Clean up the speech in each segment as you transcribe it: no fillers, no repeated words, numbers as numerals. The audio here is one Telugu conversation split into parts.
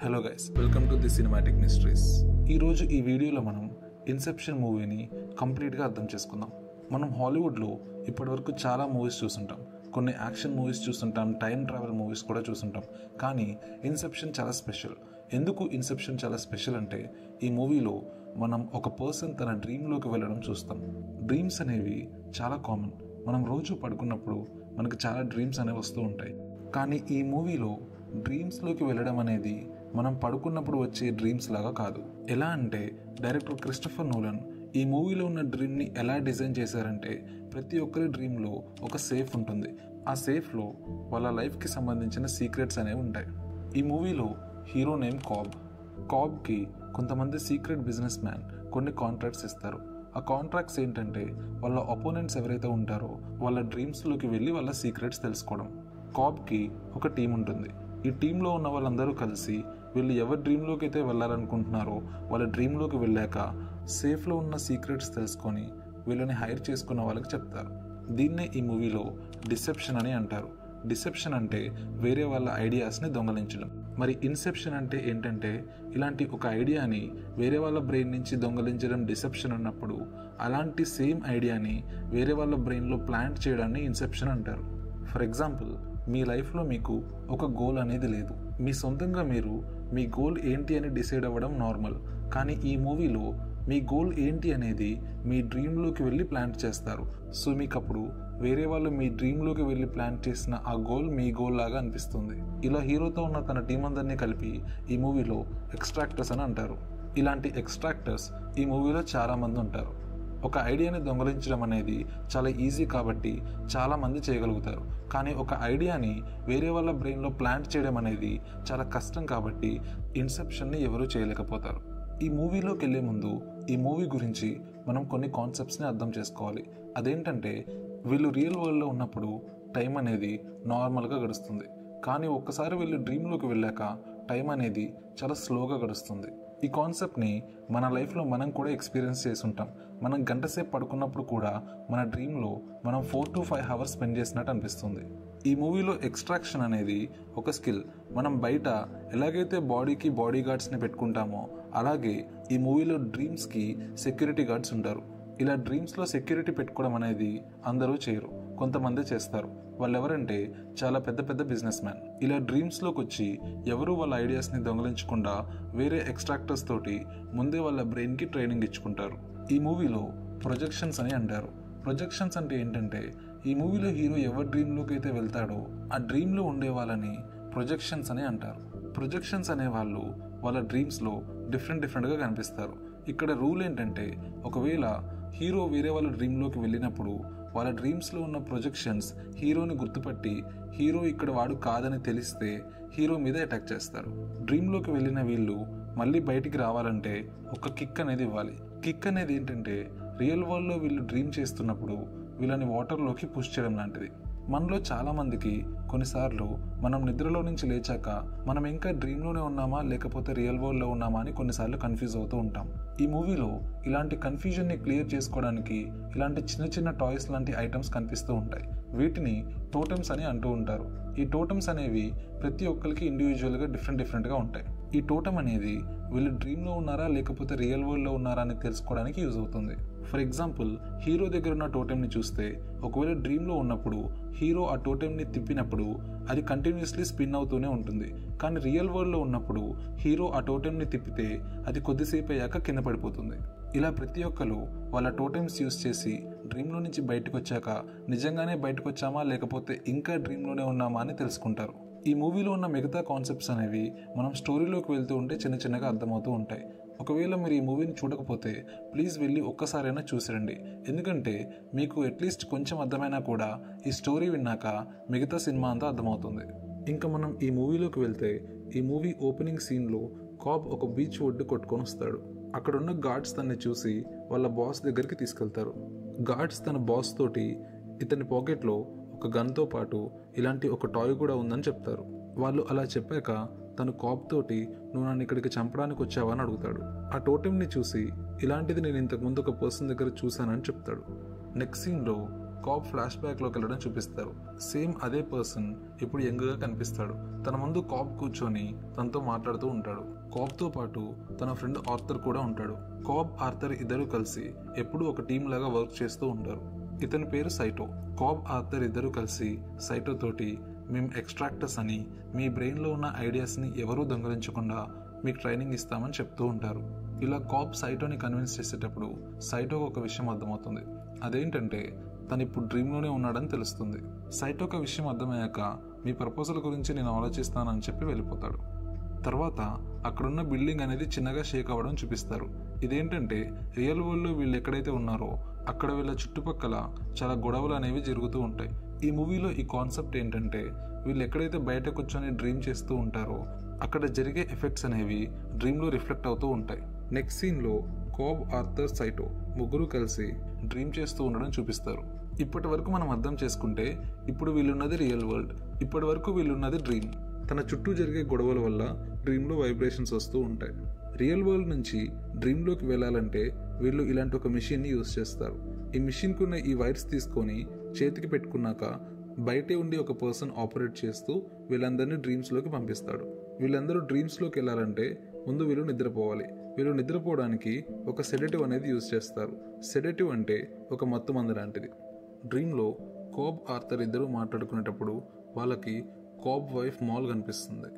Hello guys, welcome to the cinematic mysteries. ఈరోజు ఈ వీడియోలో మనం ఇన్సెప్షన్ మూవీని కంప్లీట్గా అర్థం చేసుకుందాం. మనం హాలీవుడ్లో ఇప్పటివరకు చాలా మూవీస్ చూసుంటాం, కొన్ని యాక్షన్ మూవీస్ చూస్తుంటాం, టైం ట్రావెల్ మూవీస్ కూడా చూసుంటాం. కానీ ఇన్సెప్షన్ చాలా స్పెషల్. ఎందుకు ఇన్సెప్షన్ చాలా స్పెషల్ అంటే, ఈ మూవీలో మనం ఒక పర్సన్ తన డ్రీమ్లోకి వెళ్ళడం చూస్తాం. డ్రీమ్స్ అనేవి చాలా కామన్. మనం రోజు పడుకున్నప్పుడు మనకు చాలా డ్రీమ్స్ అనేవి వస్తూ ఉంటాయి. కానీ ఈ మూవీలో డ్రీమ్స్లోకి వెళ్ళడం అనేది మనం పడుకున్నప్పుడు వచ్చే డ్రీమ్స్ లాగా కాదు. ఎలా అంటే, డైరెక్టర్ క్రిస్టోఫర్ నోలన్ ఈ మూవీలో ఉన్న డ్రీమ్ని ఎలా డిజైన్ చేశారంటే, ప్రతి ఒక్కరి డ్రీమ్లో ఒక సేఫ్ ఉంటుంది. ఆ సేఫ్లో వాళ్ళ లైఫ్కి సంబంధించిన సీక్రెట్స్ అనేవి ఉంటాయి. ఈ మూవీలో హీరో నేమ్ కాబ్కి కొంతమంది సీక్రెట్ బిజినెస్ మ్యాన్ కొన్ని కాంట్రాక్ట్స్ ఇస్తారు. ఆ కాంట్రాక్ట్స్ ఏంటంటే, వాళ్ళ అపోనెంట్స్ ఎవరైతే ఉంటారో వాళ్ళ డ్రీమ్స్లోకి వెళ్ళి వాళ్ళ సీక్రెట్స్ తెలుసుకోవడం. కాబ్కి ఒక టీం ఉంటుంది. ఈ టీంలో ఉన్న వాళ్ళందరూ కలిసి వీళ్ళు ఎవరి డ్రీమ్లోకి అయితే వెళ్ళాలనుకుంటున్నారో వాళ్ళ డ్రీమ్లోకి వెళ్ళాక సేఫ్లో ఉన్న సీక్రెట్స్ తెలుసుకొని వీళ్ళని హైర్ చేసుకున్న వాళ్ళకి చెప్తారు. దీన్నే ఈ మూవీలో డిసెప్షన్ అని అంటారు. డిసెప్షన్ అంటే వేరే వాళ్ళ ఐడియాస్ని దొంగలించడం. మరి ఇన్సెప్షన్ అంటే ఏంటంటే, ఇలాంటి ఒక ఐడియాని వేరే వాళ్ళ బ్రెయిన్ నుంచి దొంగలించడం డిసెప్షన్ అన్నప్పుడు, అలాంటి సేమ్ ఐడియాని వేరే వాళ్ళ బ్రెయిన్లో ప్లాంట్ చేయడాన్ని ఇన్సెప్షన్ అంటారు. ఫర్ ఎగ్జాంపుల్, మీ లైఫ్లో మీకు ఒక గోల్ అనేది లేదు. మీ సొంతంగా మీరు మీ గోల్ ఏంటి అని డిసైడ్ అవ్వడం నార్మల్. కానీ ఈ మూవీలో మీ గోల్ ఏంటి అనేది మీ డ్రీమ్లోకి వెళ్ళి ప్లాన్ చేస్తారు. సో మీకు అప్పుడు వేరే వాళ్ళు మీ డ్రీమ్లోకి వెళ్ళి ప్లాన్ చేసిన ఆ గోల్ మీ గోల్ లాగా అనిపిస్తుంది. ఇలా హీరోతో ఉన్న తన టీం అందరినీ కలిపి ఈ మూవీలో ఎక్స్ట్రాక్టర్స్ అని అంటారు. ఇలాంటి ఎక్స్ట్రాక్టర్స్ ఈ మూవీలో చాలామంది ఉంటారు. ఒక ఐడియాని దొంగలించడం అనేది చాలా ఈజీ కాబట్టి చాలామంది చేయగలుగుతారు. కానీ ఒక ఐడియాని వేరే వాళ్ళ బ్రెయిన్లో ప్లాంట్ చేయడం అనేది చాలా కష్టం కాబట్టి ఇన్సెప్షన్ని ఎవరూ చేయలేకపోతారు. ఈ మూవీలోకి వెళ్ళే ముందు ఈ మూవీ గురించి మనం కొన్ని కాన్సెప్ట్స్ని అర్థం చేసుకోవాలి. అదేంటంటే, వీళ్ళు రియల్ వరల్డ్లో ఉన్నప్పుడు టైం అనేది నార్మల్గా గడుస్తుంది. కానీ ఒక్కసారి వీళ్ళు డ్రీమ్లోకి వెళ్ళాక టైం అనేది చాలా స్లోగా గడుస్తుంది. ఈ కాన్సెప్ట్ని మన లైఫ్లో మనం కూడా ఎక్స్పీరియన్స్ చేసి ఉంటాం. మనం గంట సేపు పడుకున్నప్పుడు కూడా మన డ్రీమ్లో మనం 4 to 5 hours స్పెండ్ చేసినట్టు అనిపిస్తుంది. ఈ మూవీలో ఎక్స్ట్రాక్షన్ అనేది ఒక స్కిల్. మనం బయట ఎలాగైతే బాడీకి బాడీ గార్డ్స్ని పెట్టుకుంటామో అలాగే ఈ మూవీలో డ్రీమ్స్కి సెక్యూరిటీ గార్డ్స్ ఉంటారు. ఇలా డ్రీమ్స్లో సెక్యూరిటీ పెట్టుకోవడం అనేది అందరూ చేయరు, కొంతమంది చేస్తారు. వాళ్ళు ఎవరంటే, చాలా పెద్ద పెద్ద బిజినెస్ మ్యాన్. ఇలా డ్రీమ్స్లోకి వచ్చి ఎవరు వాళ్ళ ఐడియాస్ని దొంగలించకుండా వేరే ఎక్స్ట్రాక్టర్స్ తోటి ముందే వాళ్ళ బ్రెయిన్కి ట్రైనింగ్ ఇచ్చుకుంటారు. ఈ మూవీలో ప్రొజెక్షన్స్ అని అంటారు. ప్రొజెక్షన్స్ అంటే ఏంటంటే, ఈ మూవీలో హీరో ఎవరి డ్రీమ్లోకి అయితే వెళ్తాడో ఆ డ్రీమ్లో ఉండే వాళ్ళని ప్రొజెక్షన్స్ అని అంటారు. ప్రొజెక్షన్స్ అనే వాళ్ళు వాళ్ళ డ్రీమ్స్లో డిఫరెంట్గా కనిపిస్తారు. ఇక్కడ రూల్ ఏంటంటే, ఒకవేళ హీరో వేరే వాళ్ళ డ్రీమ్లోకి వెళ్ళినప్పుడు వాళ్ళ డ్రీమ్స్లో ఉన్న ప్రొజెక్షన్స్ హీరోని గుర్తుపట్టి హీరో ఇక్కడ వాడు కాదని తెలిస్తే హీరో మీద అటాక్ చేస్తారు. డ్రీమ్లోకి వెళ్ళిన వీళ్ళు మళ్ళీ బయటికి రావాలంటే ఒక కిక్ అనేది ఇవ్వాలి. కిక్ అనేది ఏంటంటే, రియల్ వరల్డ్లో వీళ్ళు డ్రీమ్ చేస్తున్నప్పుడు వీళ్ళని వాటర్లోకి పుష్ చేయడం లాంటిది. మనలో చాలామందికి కొన్నిసార్లు మనం నిద్రలో నుంచి లేచాక మనం ఇంకా డ్రీమ్లోనే ఉన్నామా లేకపోతే రియల్ వరల్డ్లో ఉన్నామా అని కొన్నిసార్లు కన్ఫ్యూజ్ అవుతూ ఉంటాం. ఈ మూవీలో ఇలాంటి కన్ఫ్యూజన్ని క్లియర్ చేసుకోవడానికి ఇలాంటి చిన్న చిన్న టాయ్స్ లాంటి ఐటమ్స్ కనిపిస్తూ ఉంటాయి. వీటిని టోటమ్స్ అని అంటూ ఉంటారు. ఈ టోటమ్స్ అనేవి ప్రతి ఒక్కరికి ఇండివిజువల్గా డిఫరెంట్గా ఉంటాయి. ఈ టోటమ్ అనేది వీళ్ళు డ్రీమ్లో ఉన్నారా లేకపోతే రియల్ వరల్డ్లో ఉన్నారా అని తెలుసుకోవడానికి యూజ్ అవుతుంది. ఫర్ ఎగ్జాంపుల్, హీరో దగ్గర ఉన్న టోటెంని చూస్తే ఒకవేళ డ్రీమ్లో ఉన్నప్పుడు హీరో ఆ టోటెంని తిప్పినప్పుడు అది కంటిన్యూస్లీ స్పిన్ అవుతూనే ఉంటుంది. కానీ రియల్ వరల్డ్లో ఉన్నప్పుడు హీరో ఆ టోటెంని తిప్పితే అది కొద్దిసేపు అయ్యాక కింద పడిపోతుంది. ఇలా ప్రతి ఒక్కరు వాళ్ళ టోటెమ్స్ యూజ్ చేసి డ్రీమ్లో నుంచి బయటకు వచ్చాక నిజంగానే బయటకు వచ్చామా లేకపోతే ఇంకా డ్రీమ్లోనే ఉన్నామా అని తెలుసుకుంటారు. ఈ మూవీలో ఉన్న మిగతా కాన్సెప్ట్స్ అనేవి మనం స్టోరీలోకి వెళ్తూ ఉంటే చిన్నగా అర్థమవుతూ ఉంటాయి. ఒకవేళ మీరు ఈ మూవీని చూడకపోతే ప్లీజ్ వెళ్ళి ఒక్కసారైనా చూసిరండి. ఎందుకంటే మీకు అట్లీస్ట్ కొంచెం అర్థమైనా కూడా ఈ స్టోరీ విన్నాక మిగతా సినిమా అంతా అర్థమవుతుంది. ఇంకా మనం ఈ మూవీలోకి వెళ్తే, ఈ మూవీ ఓపెనింగ్ సీన్లో కాబ్ ఒక బీచ్ ఒడ్డు కొట్టుకొని వస్తాడు. అక్కడున్న గార్డ్స్ తనని చూసి వాళ్ళ బాస్ దగ్గరికి తీసుకెళ్తారు. గార్డ్స్ తన బాస్ తోటి ఇతని పాకెట్లో ఒక గన్తో పాటు ఇలాంటి ఒక టాయ్ కూడా ఉందని చెప్తారు. వాళ్ళు అలా చెప్పాక తను కాబ్ తోటి, నువ్వు నన్ను ఇక్కడికి చంపడానికి వచ్చావా అని అడుగుతాడు. ఆ టోటెంని చూసి, ఇలాంటిది నేను ఇంతకుముందు ఒక పర్సన్ దగ్గర చూశానని చెప్తాడు. నెక్స్ట్ సీన్లో కాబ్ ఫ్లాష్ బ్యాక్లోకి వెళ్ళడం చూపిస్తారు. సేమ్ అదే పర్సన్ ఇప్పుడు యంగ్గా కనిపిస్తాడు. తన ముందు కాబ్ కూర్చొని తనతో మాట్లాడుతూ ఉంటాడు. కాబ్తో పాటు తన ఫ్రెండ్ ఆర్థర్ కూడా ఉంటాడు. కాబ్, ఆర్థర్ ఇద్దరు కలిసి ఎప్పుడూ ఒక టీం లాగా వర్క్ చేస్తూ ఉంటారు. ఇతని పేరు సైటో. కాబ్, ఆర్థర్ ఇద్దరు కలిసి సైటో తోటి మేము ఎక్స్ట్రాక్టర్స్ అని, మీ బ్రెయిన్లో ఉన్న ఐడియాస్ని ఎవరూ దొంగలించకుండా మీకు ట్రైనింగ్ ఇస్తామని చెప్తూ ఉంటారు. ఇలా కాబ్ సైటోని కన్విన్స్ చేసేటప్పుడు సైటోకి ఒక విషయం అర్థమవుతుంది. అదేంటంటే తను ఇప్పుడు డ్రీమ్లోనే ఉన్నాడని తెలుస్తుంది. సైటోకి ఆ విషయం అర్థమయ్యాక మీ ప్రపోజల్ గురించి నేను ఆలోచిస్తానని చెప్పి వెళ్ళిపోతాడు. తర్వాత అక్కడున్న బిల్డింగ్ అనేది చిన్నగా షేక్ అవ్వడం చూపిస్తారు. ఇదేంటంటే రియల్ వరల్డ్లో వీళ్ళు ఎక్కడైతే ఉన్నారో అక్కడ వీళ్ళ చుట్టుపక్కల చాలా గొడవలు అనేవి జరుగుతూ ఉంటాయి. ఈ మూవీలో ఈ కాన్సెప్ట్ ఏంటంటే వీళ్ళు ఎక్కడైతే బయట కూర్చొని డ్రీమ్ చేస్తూ ఉంటారో అక్కడ జరిగే ఎఫెక్ట్స్ అనేవి డ్రీమ్లో రిఫ్లెక్ట్ అవుతూ ఉంటాయి. నెక్స్ట్ సీన్లో కాబ్, ఆర్థర్, సైటో ముగ్గురు కలిసి డ్రీమ్ చేస్తూ ఉండడం చూపిస్తారు. ఇప్పటి వరకు మనం అర్థం చేసుకుంటే ఇప్పుడు వీళ్ళున్నది రియల్ వరల్డ్, ఇప్పటి వరకు వీళ్ళున్నది డ్రీమ్. తన చుట్టూ జరిగే గొడవల వల్ల డ్రీమ్లో వైబ్రేషన్స్ వస్తూ ఉంటాయి. రియల్ వరల్డ్ నుంచి డ్రీమ్లోకి వెళ్ళాలంటే వీళ్ళు ఇలాంటి ఒక మిషన్ని యూజ్ చేస్తారు. ఈ మిషన్కి ఉన్న ఈ వైర్స్ తీసుకొని చేతికి పెట్టుకున్నాక బయటే ఉండి ఒక పర్సన్ ఆపరేట్ చేస్తూ వీళ్ళందరినీ డ్రీమ్స్లోకి పంపిస్తాడు. వీళ్ళందరూ డ్రీమ్స్లోకి వెళ్ళాలంటే ముందు వీళ్ళు నిద్రపోవాలి. వీళ్ళు నిద్రపోవడానికి ఒక సెడేటివ్ అనేది యూజ్ చేస్తారు. సెడేటివ్ అంటే ఒక మత్తు మందు లాంటిది. డ్రీమ్లో కాబ్, ఆర్థర్ ఇద్దరు మాట్లాడుకునేటప్పుడు వాళ్ళకి కాబ్ వైఫ్ మాల్ కనిపిస్తుంది.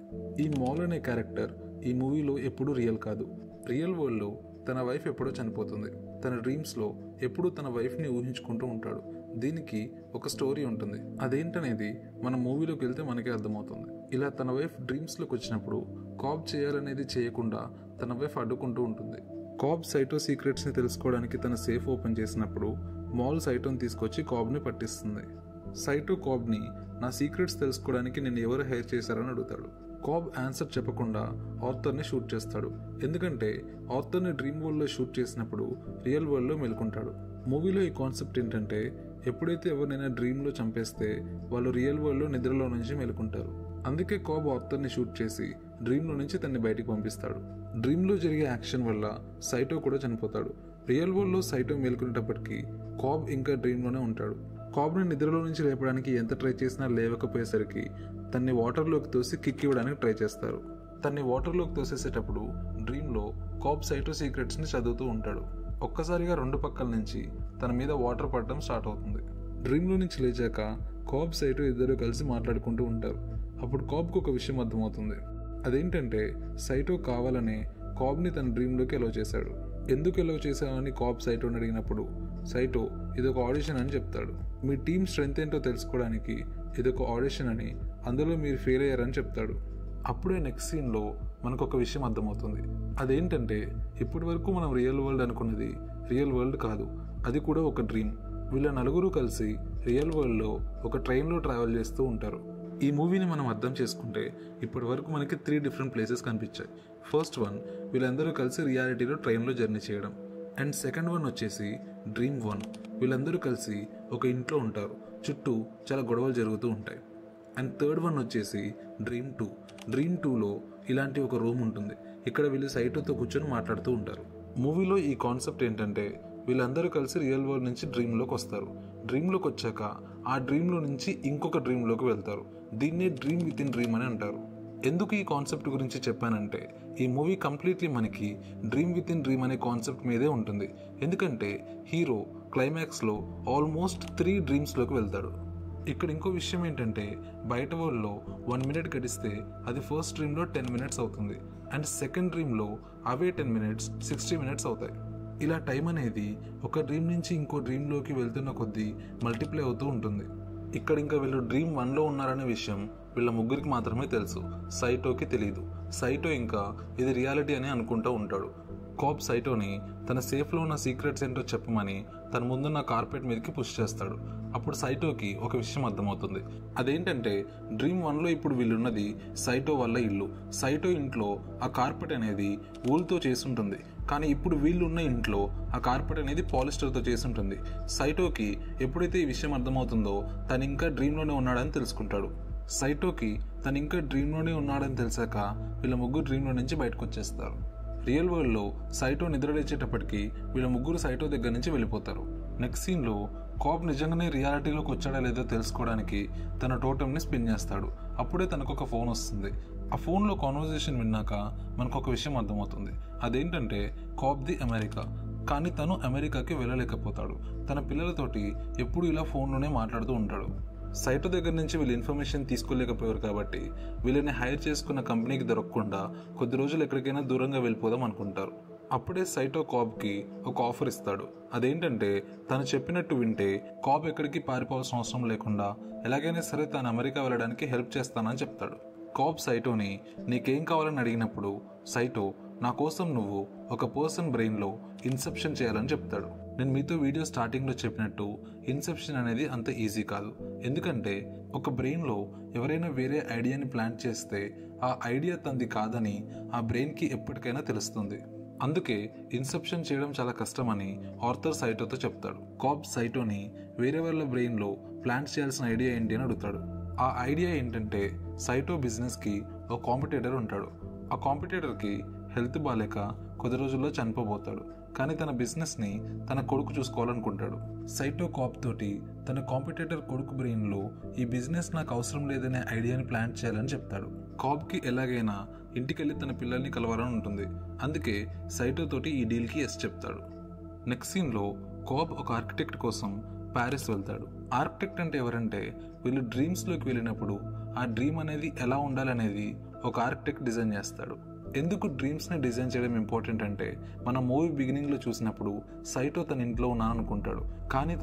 ఈ మాల్ అనే క్యారెక్టర్ ఈ మూవీలో ఎప్పుడూ రియల్ కాదు. రియల్ వరల్డ్లో తన వైఫ్ ఎప్పుడో చనిపోతుంది. తన డ్రీమ్స్లో ఎప్పుడూ తన వైఫ్ని ఊహించుకుంటూ ఉంటాడు. దీనికి ఒక స్టోరీ ఉంటుంది. అదేంటనేది మన మూవీలోకి వెళ్తే మనకే అర్థమవుతుంది. ఇలా తన వైఫ్ డ్రీమ్స్లోకి వచ్చినప్పుడు కాబ్ చేయాలనేది చేయకుండా తన వైఫ్ అడ్డుకుంటూ ఉంటుంది. కాబ్ సైటో సీక్రెట్స్ని తెలుసుకోవడానికి తన సేఫ్ ఓపెన్ చేసినప్పుడు మాల్ సైటోని తీసుకొచ్చి కాబ్ని పట్టిస్తుంది. సైటో కాబ్ని నా సీక్రెట్స్ తెలుసుకోవడానికి నేను ఎవరు హైర్ చేశారని అడుగుతాడు. కాబ్ ఆన్సర్ చెప్పకుండా ఆర్థర్ని షూట్ చేస్తాడు. ఎందుకంటే ఆర్థర్ని డ్రీమ్ వరల్డ్లో షూట్ చేసినప్పుడు రియల్ వరల్డ్లో మేల్కొంటాడు. మూవీలో ఈ కాన్సెప్ట్ ఏంటంటే ఎప్పుడైతే ఎవరినైనా డ్రీమ్లో చంపేస్తే వాళ్ళు రియల్ వరల్డ్లో నిద్రలో నుంచి మేల్కొంటారు. అందుకే కాబ్ ఆర్థర్ని షూట్ చేసి డ్రీమ్లో నుంచి తన్ని బయటికి పంపిస్తాడు. డ్రీమ్లో జరిగే యాక్షన్ వల్ల సైటో కూడా చనిపోతాడు. రియల్ వరల్డ్లో సైటో మేల్కొనేటప్పటికీ కాబ్ ఇంకా డ్రీమ్లోనే ఉంటాడు. కాబ్ని నిద్రలో నుంచి లేపడానికి ఎంత ట్రై చేసినా లేవకపోయేసరికి తన్ని వాటర్లోకి తోసి కిక్ ఇవ్వడానికి ట్రై చేస్తారు. తన్ని వాటర్లోకి తోసేసేటప్పుడు డ్రీమ్లో కాబ్ సైటో సీక్రెట్స్ని చదువుతూ ఉంటాడు. ఒక్కసారిగా రెండు పక్కల నుంచి తన మీద వాటర్ పడడం స్టార్ట్ అవుతుంది. డ్రీమ్లో నుంచి లేచాక కాబ్, సైటో ఇద్దరు కలిసి మాట్లాడుకుంటూ ఉంటారు. అప్పుడు కాబ్కు ఒక విషయం అర్థమవుతుంది. అదేంటంటే సైటో కావాలనే కాబ్ని తన డ్రీమ్లోకి ఎలో చేశాడు. ఎందుకు ఎలో చేశావని కాబ్ సైటోని అడిగినప్పుడు సైటో ఇదొక ఆడిషన్ అని చెప్తాడు. మీ టీమ్ స్ట్రెంత్ ఏంటో తెలుసుకోవడానికి ఇదొక ఆడిషన్ అని, అందులో మీరు ఫెయిల్ అయ్యారని చెప్తాడు. అప్పుడే నెక్స్ట్ సీన్లో మనకు ఒక విషయం అర్థమవుతుంది. అదేంటంటే ఇప్పటి వరకు మనం రియల్ వరల్డ్ అనుకున్నది రియల్ వరల్డ్ కాదు, అది కూడా ఒక డ్రీమ్. వీళ్ళ నలుగురు కలిసి రియల్ వరల్డ్లో ఒక ట్రైన్లో ట్రావెల్ చేస్తూ ఉంటారు. ఈ మూవీని మనం అర్థం చేసుకుంటే ఇప్పటి వరకు మనకి 3 డిఫరెంట్ ప్లేసెస్ కనిపించాయి. ఫస్ట్ వన్ వీళ్ళందరూ కలిసి రియాలిటీలో ట్రైన్లో జర్నీ చేయడం. అండ్ సెకండ్ వన్ వచ్చేసి డ్రీమ్ 1. వీళ్ళందరూ కలిసి ఒక ఇంట్లో ఉంటారు, చుట్టూ చాలా గొడవలు జరుగుతూ ఉంటాయి. అండ్ థర్డ్ వన్ వచ్చేసి డ్రీమ్ 2. డ్రీమ్ 2లో ఇలాంటి ఒక రూమ్ ఉంటుంది. ఇక్కడ వీళ్ళు సైటోతో కూర్చొని మాట్లాడుతూ ఉంటారు. మూవీలో ఈ కాన్సెప్ట్ ఏంటంటే వీళ్ళందరూ కలిసి రియల్ వరల్డ్ నుంచి డ్రీమ్లోకి వస్తారు. డ్రీమ్లోకి వచ్చాక ఆ డ్రీమ్లో నుంచి ఇంకొక డ్రీమ్లోకి వెళ్తారు. దీన్నే డ్రీమ్ విత్ ఇన్ డ్రీమ్ అని అంటారు. ఎందుకు ఈ కాన్సెప్ట్ గురించి చెప్పానంటే ఈ మూవీ కంప్లీట్లీ మనకి డ్రీమ్ విత్ ఇన్ డ్రీమ్ అనే కాన్సెప్ట్ మీదే ఉంటుంది. ఎందుకంటే హీరో క్లైమాక్స్లో ఆల్మోస్ట్ 3 డ్రీమ్స్లోకి వెళ్తాడు. ఇక్కడ ఇంకో విషయం ఏంటంటే బయట వరల్డ్లో 1 మినిట్ గడిస్తే అది ఫస్ట్ డ్రీమ్లో 10 మినిట్స్ అవుతుంది. అండ్ సెకండ్ డ్రీమ్లో అవే 10 మినిట్స్ 60 మినిట్స్ అవుతాయి. ఇలా టైం అనేది ఒక డ్రీమ్ నుంచి ఇంకో డ్రీమ్లోకి వెళ్తున్న కొద్దీ మల్టిప్లై అవుతూ ఉంటుంది. ఇక్కడ ఇంకా వీళ్ళు డ్రీమ్ 1లో ఉన్నారనే విషయం వీళ్ళ ముగ్గురికి మాత్రమే తెలుసు, సైటోకి తెలియదు. సైటో ఇంకా ఇది రియాలిటీ అని అనుకుంటూ ఉంటాడు. కాబ్ సైటోని తన సేఫ్లో ఉన్న సీక్రెట్స్ ఏంటో చెప్పమని తన ముందున్న కార్పెట్ మీదకి పుష్ చేస్తాడు. అప్పుడు సైటోకి ఒక విషయం అర్థమవుతుంది. అదేంటంటే డ్రీమ్ 1లో ఇప్పుడు వీళ్ళున్నది సైటో వల్ల ఇల్లు. సైటో ఇంట్లో ఆ కార్పెట్ అనేది ఊల్తో చేసుంటుంది, కానీ ఇప్పుడు వీళ్ళున్న ఇంట్లో ఆ కార్పెట్ అనేది పాలిస్టర్తో చేసుంటుంది. సైటోకి ఎప్పుడైతే ఈ విషయం అర్థమవుతుందో తను ఇంకా డ్రీమ్లోనే ఉన్నాడని తెలుసుకుంటాడు. సైటోకి తను ఇంకా డ్రీమ్లోనే ఉన్నాడని తెలిసాక వీళ్ళ ముగ్గురు డ్రీమ్లో నుంచి బయటకు వచ్చేస్తారు. రియల్ వరల్డ్లో సైటో నిద్ర లేచేటప్పటికి వీళ్ళ ముగ్గురు సైటో దగ్గర నుంచి వెళ్ళిపోతారు. నెక్స్ట్ సీన్లో కాబ్ నిజంగానే రియాలిటీలోకి వచ్చాడా లేదో తెలుసుకోవడానికి తన టోటమ్ని స్పిన్ చేస్తాడు. అప్పుడే తనకు ఒక ఫోన్ వస్తుంది. ఆ ఫోన్లో కాన్వర్జేషన్ విన్నాక మనకు ఒక విషయం అర్థమవుతుంది. అదేంటంటే కాబ్ది అమెరికా, కానీ తను అమెరికాకి వెళ్ళలేకపోతాడు. తన పిల్లలతోటి ఎప్పుడు ఇలా ఫోన్లోనే మాట్లాడుతూ ఉంటాడు. సైటో దగ్గర నుంచి వీళ్ళు ఇన్ఫర్మేషన్ తీసుకోలేకపోయారు కాబట్టి వీళ్ళని హైర్ చేసుకున్న కంపెనీకి దొరకకుండా కొద్ది రోజులు ఎక్కడికైనా దూరంగా వెళ్ళిపోదాం అనుకుంటారు. అప్పుడే సైటో కాబ్కి ఒక ఆఫర్ ఇస్తాడు. అదేంటంటే తను చెప్పినట్టు వింటే కాబ్ ఎక్కడికి పారిపోవాల్సిన అవసరం లేకుండా ఎలాగైనా సరే తాను అమెరికా వెళ్ళడానికి హెల్ప్ చేస్తానని చెప్తాడు. కాబ్ సైటోని నీకేం కావాలని అడిగినప్పుడు సైటో నా కోసం నువ్వు ఒక పర్సన్ బ్రెయిన్లో ఇన్సెప్షన్ చేయాలని చెప్తాడు. నేను మీతో వీడియో స్టార్టింగ్లో చెప్పినట్టు ఇన్సెప్షన్ అనేది అంత ఈజీ కాదు. ఎందుకంటే ఒక బ్రెయిన్లో ఎవరైనా వేరే ఐడియాని ప్లాన్ చేస్తే ఆ ఐడియా తంది కాదని ఆ బ్రెయిన్కి ఎప్పటికైనా తెలుస్తుంది. అందుకే ఇన్సెప్షన్ చేయడం చాలా కష్టమని ఆర్థర్ సైటోతో చెప్తాడు. కాబ్ సైటోని వేరే వాళ్ళ బ్రెయిన్లో ప్లాన్ చేయాల్సిన ఐడియా ఏంటి అని అడుగుతాడు. ఆ ఐడియా ఏంటంటే సైటో బిజినెస్కి ఒక కాంపిటీటర్ ఉంటాడు. ఆ కాంపిటీటర్కి హెల్త్ బాలేక కొద్ది రోజుల్లో చనిపోబోతాడు. కానీ తన బిజినెస్ని తన కొడుకు చూసుకోవాలనుకుంటాడు. సైటో కాబ్ తోటి తన కాంపిటీటర్ కొడుకు బ్రెయిన్లో ఈ బిజినెస్ నాకు అవసరం లేదనే ఐడియాని ప్లాన్ చేయాలని చెప్తాడు. కాబ్కి ఎలాగైనా ఇంటికెళ్ళి తన పిల్లల్ని కలవాలని ఉంటుంది. అందుకే సైటో తోటి ఈ డీల్కి ఎస్ చెప్తాడు. నెక్స్ట్ సీన్లో కాబ్ ఒక ఆర్కిటెక్ట్ కోసం ప్యారిస్ వెళ్తాడు. ఆర్కిటెక్ట్ అంటే ఎవరంటే వీళ్ళు డ్రీమ్స్లోకి వెళ్ళినప్పుడు ఆ డ్రీమ్ అనేది ఎలా ఉండాలనేది ఒక ఆర్కిటెక్ట్ డిజైన్ చేస్తాడు. ఎందుకు డ్రీమ్స్ని డిజైన్ చేయడం ఇంపార్టెంట్ అంటే మనం మూవీ బిగినింగ్లో చూసినప్పుడు సైటో తన ఇంట్లో ఉన్నాను అనుకుంటాడు, కానీ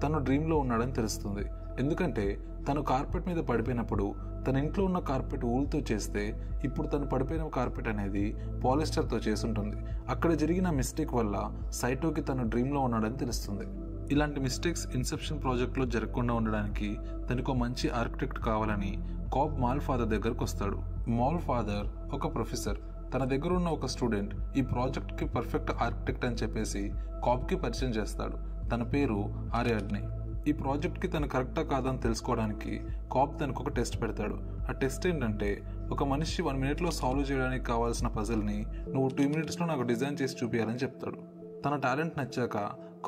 తను డ్రీమ్లో ఉన్నాడని తెలుస్తుంది. ఎందుకంటే తను కార్పెట్ మీద పడిపోయినప్పుడు తన ఇంట్లో ఉన్న కార్పెట్ ఊల్తో చేస్తే ఇప్పుడు తను పడిపోయిన కార్పెట్ అనేది పాలిస్టర్తో చేసి ఉంటుంది. అక్కడ జరిగిన మిస్టేక్ వల్ల సైటోకి తను డ్రీమ్లో ఉన్నాడని తెలుస్తుంది. ఇలాంటి మిస్టేక్స్ ఇన్సెప్షన్ ప్రాజెక్ట్లో జరగకుండా ఉండడానికి తనకు మంచి ఆర్కిటెక్ట్ కావాలని కాబ్ మాల్ ఫాదర్ దగ్గరకు వస్తాడు. మాల్ ఫాదర్ ఒక ప్రొఫెసర్. తన దగ్గర ఉన్న ఒక స్టూడెంట్ ఈ ప్రాజెక్ట్కి పర్ఫెక్ట్ ఆర్కిటెక్ట్ అని చెప్పేసి కాబ్కి పరిచయం చేస్తాడు. తన పేరు ఆర్యాడ్ని. ఈ ప్రాజెక్ట్కి తను కరెక్టా కాదని తెలుసుకోవడానికి కాబ్ తనకు ఒక టెస్ట్ పెడతాడు. ఆ టెస్ట్ ఏంటంటే ఒక మనిషి 1 minute సాల్వ్ చేయడానికి కావాల్సిన పజిల్ని నువ్వు 2 minutesలో నాకు డిజైన్ చేసి చూపించాలని చెప్తాడు. తన టాలెంట్ నచ్చాక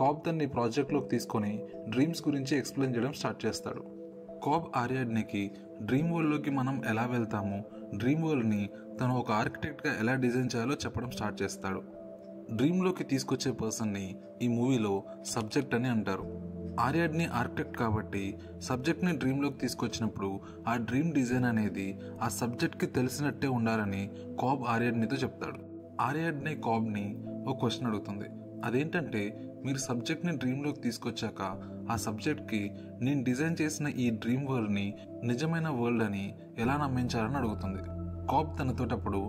కాబ్ తన్ని ప్రాజెక్ట్లోకి తీసుకొని డ్రీమ్స్ గురించి ఎక్స్ప్లెయిన్ చేయడం స్టార్ట్ చేస్తాడు. కాబ్ ఆర్యాడ్నికి డ్రీమ్ వరల్డ్లోకి మనం ఎలా వెళ్తామో, డ్రీమ్ వరల్డ్ని తను ఒక ఆర్కిటెక్ట్గా ఎలా డిజైన్ చేయాలో చెప్పడం స్టార్ట్ చేస్తాడు. డ్రీమ్లోకి తీసుకొచ్చే పర్సన్ని ఈ మూవీలో సబ్జెక్ట్ అని అంటారు. ఆర్యాడ్ని ఆర్కిటెక్ట్ కాబట్టి సబ్జెక్ట్ని డ్రీమ్లోకి తీసుకొచ్చినప్పుడు ఆ డ్రీమ్ డిజైన్ అనేది ఆ సబ్జెక్ట్కి తెలిసినట్టే ఉండాలని కాబ్ ఆర్యాడ్నితో చెప్తాడు. ఆర్యాడ్ని కాబ్ని ఒక క్వశ్చన్ అడుగుతుంది. అదేంటంటే మీరు సబ్జెక్ట్ని డ్రీమ్లోకి తీసుకొచ్చాక ఆ సబ్జెక్ట్కి నేను డిజైన్ చేసిన ఈ డ్రీమ్ వరల్డ్ని నిజమైన వరల్డ్ అని ఎలా నమ్మించాలని అడుగుతుంది. కాబ్ తనతోటప్పుడు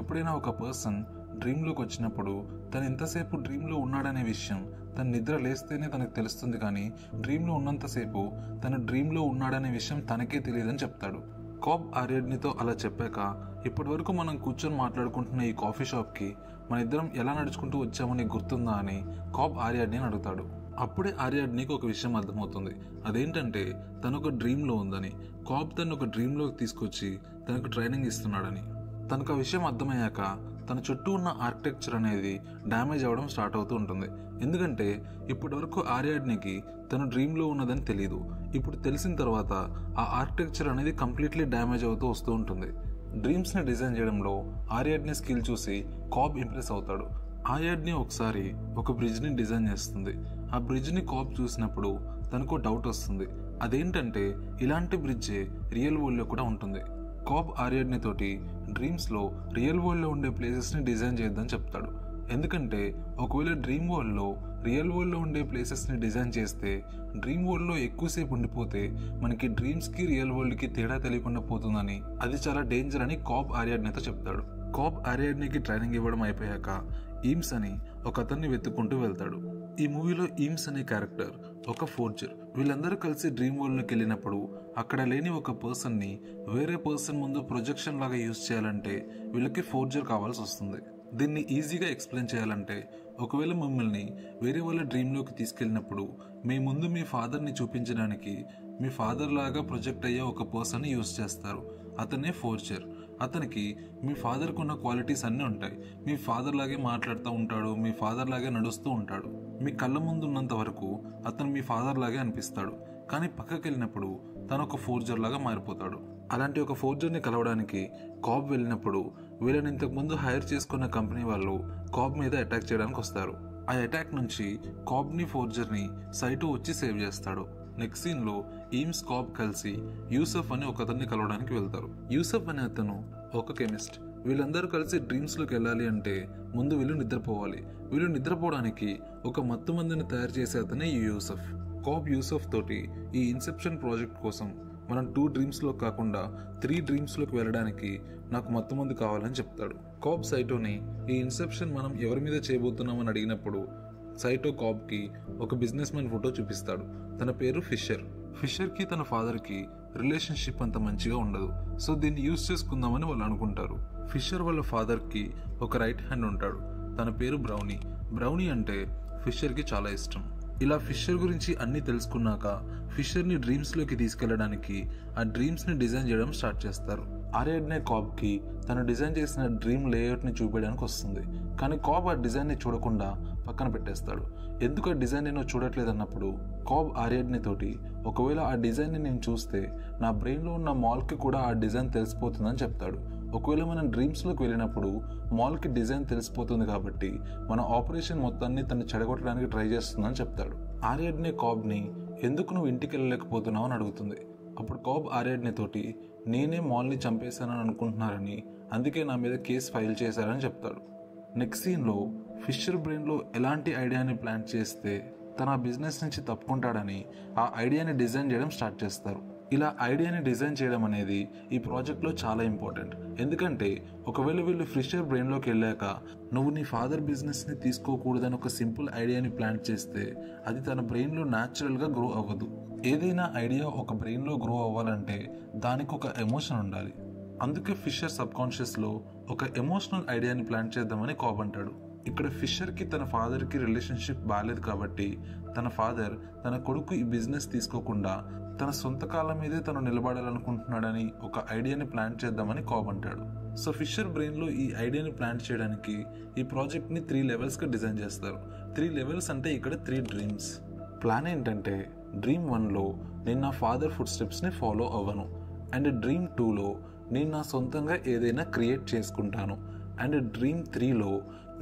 ఎప్పుడైనా ఒక పర్సన్ డ్రీమ్లోకి వచ్చినప్పుడు తను ఎంతసేపు డ్రీమ్లో ఉన్నాడనే విషయం తను నిద్ర లేస్తేనే తనకు తెలుస్తుంది, కానీ డ్రీమ్లో ఉన్నంతసేపు తను డ్రీమ్లో ఉన్నాడనే విషయం తనకే తెలియదని చెప్తాడు. కాబ్ ఆర్యాడ్నితో అలా చెప్పాక ఇప్పటి వరకు మనం కూర్చొని మాట్లాడుకుంటున్న ఈ కాఫీ షాప్కి మన ఇద్దరం ఎలా నడుచుకుంటూ వచ్చామని గుర్తుందా అని కాబ్ ఆర్యాడ్ని అడుగుతాడు. అప్పుడే ఆర్యాడ్నికి ఒక విషయం అర్థమవుతుంది. అదేంటంటే తను ఒక డ్రీమ్లో ఉందని, కాబ్ తను ఒక డ్రీమ్లోకి తీసుకొచ్చి తనకు ట్రైనింగ్ ఇస్తున్నాడని. తనకు ఆ విషయం అర్థమయ్యాక తన చుట్టూ ఉన్న ఆర్కిటెక్చర్ అనేది డ్యామేజ్ అవ్వడం స్టార్ట్ అవుతూ ఉంటుంది. ఎందుకంటే ఇప్పటి వరకు ఆర్యాడ్నికి తను డ్రీమ్లో ఉన్నదని తెలియదు. ఇప్పుడు తెలిసిన తర్వాత ఆ ఆర్కిటెక్చర్ అనేది కంప్లీట్లీ డ్యామేజ్ అవుతూ వస్తూ ఉంటుంది. డ్రీమ్స్ని డిజైన్ చేయడంలో ఆర్యాడ్ని స్కిల్ చూసి కాబ్ ఇంప్రెస్ అవుతాడు. ఆర్యాడ్ని ఒకసారి ఒక బ్రిడ్జ్ని డిజైన్ చేస్తుంది. ఆ బ్రిడ్జ్ని కాబ్ చూసినప్పుడు తనకు డౌట్ వస్తుంది. అదేంటంటే ఇలాంటి బ్రిడ్జే రియల్ వరల్డ్లో కూడా ఉంటుంది. కాబ్ ఆర్యాడ్ని తోటి డ్రీమ్స్లో రియల్ వరల్డ్లో ఉండే ప్లేసెస్ని డిజైన్ చేద్దామని చెప్తాడు. ఎందుకంటే ఒకవేళ డ్రీమ్ వరల్డ్లో రియల్ వరల్డ్లో ఉండే ప్లేసెస్ని డిజైన్ చేస్తే డ్రీమ్ వరల్డ్లో ఎక్కువసేపు ఉండిపోతే మనకి డ్రీమ్స్కి రియల్ వరల్డ్కి తేడా తెలియకుండా పోతుందని, అది చాలా డేంజర్ అని కాబ్ ఆర్యాడ్నితో చెప్తాడు. కాబ్ ఆర్యాడ్నికి ట్రైనింగ్ ఇవ్వడం అయిపోయాక ఈమ్స్ అని ఒక అతన్ని వెతుక్కుంటూ వెళ్తాడు. ఈ మూవీలో ఈమ్స్ అనే క్యారెక్టర్ ఒక ఫోర్జర్. వీళ్ళందరూ కలిసి డ్రీమ్ వరల్డ్లోకి వెళ్ళినప్పుడు అక్కడ లేని ఒక పర్సన్ని వేరే పర్సన్ ముందు ప్రొజెక్షన్ లాగా యూజ్ చేయాలంటే వీళ్ళకి ఫోర్జర్ కావాల్సి వస్తుంది. దీన్ని ఈజీగా ఎక్స్ప్లెయిన్ చేయాలంటే ఒకవేళ మిమ్మల్ని వేరే వాళ్ళ డ్రీమ్లోకి తీసుకెళ్ళినప్పుడు మీ ముందు మీ ఫాదర్ని చూపించడానికి మీ ఫాదర్ లాగా ప్రొజెక్ట్ అయ్యే ఒక పర్సన్ని యూజ్ చేస్తారు. అతనే ఫోర్జర్. అతనికి మీ ఫాదర్కి ఉన్న క్వాలిటీస్ అన్నీ ఉంటాయి. మీ ఫాదర్ లాగే మాట్లాడుతూ ఉంటాడు, మీ ఫాదర్ లాగే నడుస్తూ ఉంటాడు. మీ కళ్ళ ముందు ఉన్నంత వరకు అతను మీ ఫాదర్ లాగే అనిపిస్తాడు. కానీ పక్కకి వెళ్ళినప్పుడు తను ఒక ఫోర్జర్ లాగా మారిపోతాడు. అలాంటి ఒక ఫోర్జర్ని కలవడానికి కాబ్ వెళ్ళినప్పుడు వీళ్ళని ఇంతకుముందు హైర్ చేసుకున్న కంపెనీ వాళ్ళు కాబ్ మీద అటాక్ చేయడానికి వస్తారు. ఆ అటాక్ నుంచి కాబ్ని ఫోర్జర్ని సైటో వచ్చి సేవ్ చేస్తాడు. నెక్స్ట్ సీన్లో ఈమ్స్ కాబ్ కలిసి యూసఫ్ అని ఒక అతన్ని కలవడానికి వెళ్తారు. యూసఫ్ అనే అతను ఒక కెమిస్ట్. వీళ్ళందరూ కలిసి డ్రీమ్స్లోకి వెళ్ళాలి అంటే ముందు వీళ్ళు నిద్రపోవాలి. వీళ్ళు నిద్రపోవడానికి ఒక మత్తు మందుని తయారు చేసే అతనే ఈ యూసఫ్. కాబ్ యూసఫ్ తోటి ఈ ఇన్సెప్షన్ ప్రాజెక్ట్ కోసం మనం 2 డ్రీమ్స్లో కాకుండా 3 డ్రీమ్స్లోకి వెళ్ళడానికి నాకు మత్తు మందు కావాలని చెప్తాడు. కాబ్ సైటోని ఈ ఇన్సెప్షన్ మనం ఎవరి మీద చేయబోతున్నామని అడిగినప్పుడు సైటో కాబ్కి ఒక బిజినెస్ మ్యాన్ ఫోటో చూపిస్తాడు. తన పేరు ఫిషర్. ఫిషర్కి తన ఫాదర్కి రిలేషన్షిప్ అంత మంచిగా ఉండదు. సో దీన్ని యూజ్ చేసుకుందామని వాళ్ళు అనుకుంటారు. ఫిషర్ వాళ్ళ ఫాదర్కి ఒక రైట్ హ్యాండ్ ఉంటాడు. తన పేరు బ్రౌనీ. బ్రౌనీ అంటే ఫిషర్కి చాలా ఇష్టం. ఇలా ఫిషర్ గురించి అన్నీ తెలుసుకున్నాక ఫిషర్ని డ్రీమ్స్లోకి తీసుకెళ్లడానికి ఆ డ్రీమ్స్ని డిజైన్ చేయడం స్టార్ట్ చేస్తారు. ఆర్యడ్నే కాబ్కి తను డిజైన్ చేసిన డ్రీమ్ లేఅవుట్ని చూపించడానికి వస్తుంది. కానీ కాబ్ ఆ డిజైన్ని చూడకుండా పక్కన పెట్టేస్తాడు. ఎందుకు ఆ డిజైన్ నేను చూడట్లేదు అన్నప్పుడు కాబ్ ఆర్యడ్ని తోటి ఒకవేళ ఆ డిజైన్ని నేను చూస్తే నా బ్రెయిన్లో ఉన్న మాల్కి కూడా ఆ డిజైన్ తెలిసిపోతుందని చెప్తాడు. ఒకవేళ మనం డ్రీమ్స్లోకి వెళ్ళినప్పుడు మాల్కి డిజైన్ తెలిసిపోతుంది కాబట్టి మన ఆపరేషన్ మొత్తాన్ని తను చెడగొట్టడానికి ట్రై చేస్తుందని చెప్తాడు. ఆర్యడ్నే కాబ్ని ఎందుకు నువ్వు ఇంటికి వెళ్ళలేకపోతున్నావు అని అడుగుతుంది. అప్పుడు కాబ్ ఆర్యడ్నే తోటి నేనే మాల్ని చంపేశానని అనుకుంటున్నారని, అందుకే నా మీద కేసు ఫైల్ చేశారని చెప్తాడు. నెక్స్ట్ సీన్లో ఫిషర్ బ్రెయిన్లో ఎలాంటి ఐడియాని ప్లాన్ చేస్తే తన బిజినెస్ నుంచి తప్పుకుంటాడని ఆ ఐడియాని డిజైన్ చేయడం స్టార్ట్ చేస్తారు. ఇలా ఐడియాని డిజైన్ చేయడం అనేది ఈ ప్రాజెక్ట్లో చాలా ఇంపార్టెంట్. ఎందుకంటే ఒకవేళ వీళ్ళు ఫిషర్ బ్రెయిన్లోకి వెళ్ళాక నువ్వు నీ ఫాదర్ బిజినెస్ని తీసుకోకూడదని ఒక సింపుల్ ఐడియాని ప్లాన్ చేస్తే అది తన బ్రెయిన్లో న్యాచురల్గా గ్రో అవ్వదు. ఏదైనా ఐడియా ఒక బ్రెయిన్లో గ్రో అవ్వాలంటే దానికి ఒక ఎమోషన్ ఉండాలి. అందుకే ఫిషర్ సబ్కాన్షియస్లో ఒక ఎమోషనల్ ఐడియాని ప్లాన్ చేద్దామని కాబ్ అంటాడు. ఇక్కడ ఫిషర్కి తన ఫాదర్కి రిలేషన్షిప్ బాగాలేదు కాబట్టి తన ఫాదర్ తన కొడుకు ఈ బిజినెస్ తీసుకోకుండా తన సొంత కాళ్ళ మీదే తను నిలబడాలనుకుంటున్నాడని ఒక ఐడియాని ప్లాన్ చేద్దామని కాబ్ అంటాడు. సో ఫిషర్ బ్రెయిన్లో ఈ ఐడియాని ప్లాన్ చేయడానికి ఈ ప్రాజెక్ట్ని 3 లెవెల్స్గా డిజైన్ చేస్తారు. 3 లెవెల్స్ అంటే ఇక్కడ 3 డ్రీమ్స్. ప్లాన్ ఏంటంటే డ్రీమ్ 1లో నేను నా ఫాదర్ ఫుట్ స్టెప్స్ని ఫాలో అవ్వను, అండ్ డ్రీమ్ 2లో నేను నా సొంతంగా ఏదైనా క్రియేట్ చేసుకుంటాను, అండ్ డ్రీమ్ 3లో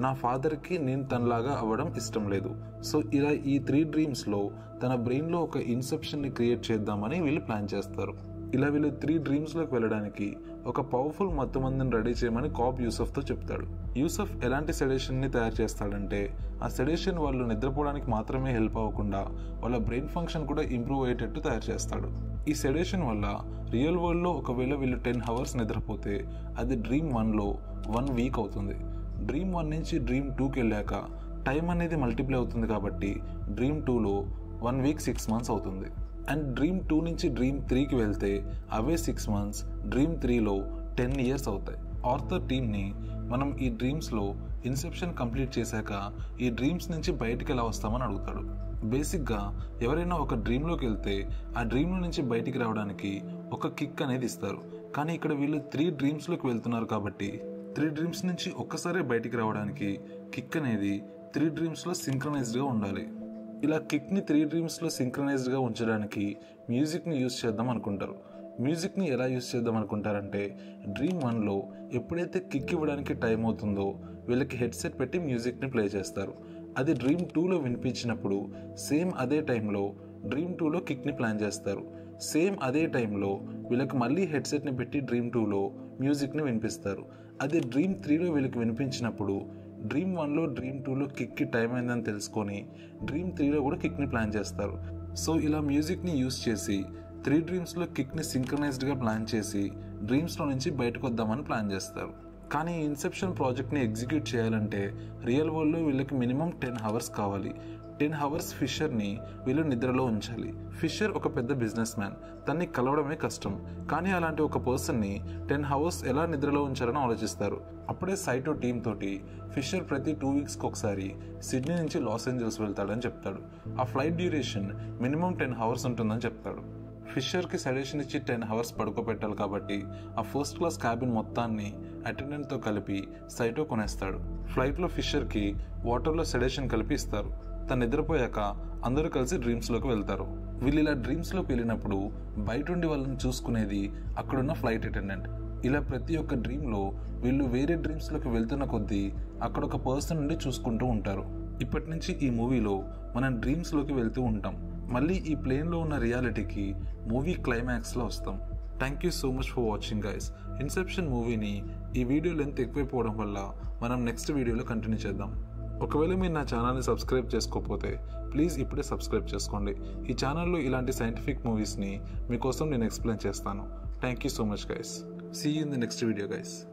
నా ఫాదర్కి నేను తనలాగా అవ్వడం ఇష్టం లేదు. సో ఇలా ఈ 3 డ్రీమ్స్లో తన బ్రెయిన్లో ఒక ఇన్సెప్షన్ని క్రియేట్ చేద్దామని వీళ్ళు ప్లాన్ చేస్తారు. ఇలా వీళ్ళు 3 డ్రీమ్స్లోకి వెళ్ళడానికి ఒక పవర్ఫుల్ మత్తు మందుని రెడీ చేయమని కాబ్ యూసఫ్తో చెప్తాడు. యూసఫ్ ఎలాంటి సెడేషన్ని తయారు చేస్తాడంటే ఆ సెడేషన్ వాళ్ళు నిద్రపోవడానికి మాత్రమే హెల్ప్ అవ్వకుండా వాళ్ళ బ్రెయిన్ ఫంక్షన్ కూడా ఇంప్రూవ్ అయ్యేటట్టు తయారు చేస్తాడు. ఈ సెడేషన్ వల్ల రియల్ వరల్డ్లో ఒకవేళ వీళ్ళు 10 అవర్స్ నిద్రపోతే అది డ్రీమ్ 1లో 1 వీక్ అవుతుంది. డ్రీమ్ 1 నుంచి డ్రీమ్ 2కి వెళ్ళాక టైం అనేది మల్టిప్లై అవుతుంది కాబట్టి డ్రీమ్ 2లో 1 వీక్ 6 మంత్స్ అవుతుంది. అండ్ డ్రీమ్ 2 నుంచి డ్రీమ్ 3కి వెళ్తే అవే 6 మంత్స్ డ్రీమ్ 3లో 10 ఇయర్స్ అవుతాయి. ఆర్థర్ టీమ్ని మనం ఈ డ్రీమ్స్లో ఇన్సెప్షన్ కంప్లీట్ చేశాక ఈ డ్రీమ్స్ నుంచి బయటికి ఎలా వస్తామని అడుగుతాడు. బేసిక్గా ఎవరైనా ఒక డ్రీమ్లోకి వెళ్తే ఆ డ్రీమ్లో నుంచి బయటికి రావడానికి ఒక కిక్ అనేది ఇస్తారు. కానీ ఇక్కడ వీళ్ళు 3 డ్రీమ్స్లోకి వెళ్తున్నారు కాబట్టి 3 డ్రీమ్స్ నుంచి ఒక్కసారి బయటికి రావడానికి కిక్ అనేది 3 డ్రీమ్స్లో సింక్రనైజ్డ్గా ఉండాలి. ఇలా కిక్ని 3 డ్రీమ్స్లో సింక్రనైజ్డ్గా ఉంచడానికి మ్యూజిక్ని యూజ్ చేద్దాం అనుకుంటారు. మ్యూజిక్ని ఎలా యూజ్ చేద్దాం అనుకుంటారంటే డ్రీమ్ 1లో ఎప్పుడైతే కిక్ ఇవ్వడానికి టైం అవుతుందో వీళ్ళకి హెడ్సెట్ పెట్టి మ్యూజిక్ని ప్లే చేస్తారు. అది డ్రీమ్ 2లో వినిపించినప్పుడు సేమ్ అదే టైంలో డ్రీమ్ 2లో కిక్ని ప్లాన్ చేస్తారు. సేమ్ అదే టైంలో వీళ్ళకి మళ్ళీ హెడ్సెట్ని పెట్టి డ్రీమ్ 2లో మ్యూజిక్ని వినిపిస్తారు. అదే డ్రీమ్ 3లో వీళ్ళకి వినిపించినప్పుడు డ్రీమ్ 1లో డ్రీమ్ 2లో కిక్కి టైం అయిందని తెలుసుకొని డ్రీమ్ 3లో కూడా కిక్ని ప్లాన్ చేస్తారు. సో ఇలా మ్యూజిక్ని యూజ్ చేసి 3 డ్రీమ్స్లో కిక్ని సింక్రనైజ్డ్గా ప్లాన్ చేసి డ్రీమ్స్లో నుంచి బయటకు వద్దామని ప్లాన్ చేస్తారు. కానీ ఈ ఇన్సెప్షన్ ప్రాజెక్ట్ని ఎగ్జిక్యూట్ చేయాలంటే రియల్ వరల్డ్లో వీళ్ళకి మినిమం 10 అవర్స్ కావాలి. 10 అవర్స్ ఫిషర్ని వీళ్ళు నిద్రలో ఉంచాలి. ఫిషర్ ఒక పెద్ద బిజినెస్ మ్యాన్, తన్ని కలవడమే కష్టం. కానీ అలాంటి ఒక పర్సన్ని 10 అవర్స్ ఎలా నిద్రలో ఉంచాలని ఆలోచిస్తారు. అప్పుడే సైటో టీమ్ తోటి ఫిషర్ ప్రతి 2 వీక్స్కి ఒకసారి సిడ్నీ నుంచి లాస్ ఏంజల్స్ వెళ్తాడని చెప్తాడు. ఆ ఫ్లైట్ డ్యూరేషన్ మినిమం 10 అవర్స్ ఉంటుందని చెప్తాడు. ఫిషర్కి సెడేషన్ ఇచ్చి 10 hours పడుకోబెట్టాలి కాబట్టి ఆ ఫస్ట్ క్లాస్ క్యాబిన్ మొత్తాన్ని అటెండెంట్తో కలిపి సైటో కొనేస్తాడు. ఫ్లైట్లో ఫిషర్కి వాటర్లో సెడేషన్ కలిపి ఇస్తారు. తను నిద్రపోయాక అందరూ కలిసి డ్రీమ్స్లోకి వెళ్తారు. వీళ్ళు ఇలా డ్రీమ్స్లోకి వెళ్ళినప్పుడు బయటుండి వాళ్ళని చూసుకునేది అక్కడున్న ఫ్లైట్ అటెండెంట్. ఇలా ప్రతి ఒక్క డ్రీమ్లో వీళ్ళు వేరే డ్రీమ్స్లోకి వెళ్తున్న కొద్దీ అక్కడ ఒక పర్సన్ నుండి చూసుకుంటూ ఉంటారు. ఇప్పటి నుంచి ఈ మూవీలో మనం డ్రీమ్స్లోకి వెళ్తూ ఉంటాం. మళ్ళీ ఈ ప్లేన్లో ఉన్న రియాలిటీకి మూవీ క్లైమాక్స్లో వస్తాం. Thank you so much for watching guys. Inception మూవీని ఈ వీడియో లెంత్ ఎక్కువైపోవడం వల్ల మనం నెక్స్ట్ వీడియోలో కంటిన్యూ చేద్దాం. ఒకవేళ మీరు నా ఛానల్ని సబ్స్క్రైబ్ చేసుకోకపోతే ప్లీజ్ ఇప్పుడే సబ్స్క్రైబ్ చేసుకోండి. ఈ ఛానల్లో ఇలాంటి సైంటిఫిక్ మూవీస్ని మీకోసం నేను ఎక్స్ప్లెయిన్ చేస్తాను. Thank you so much guys. See you in the next video guys.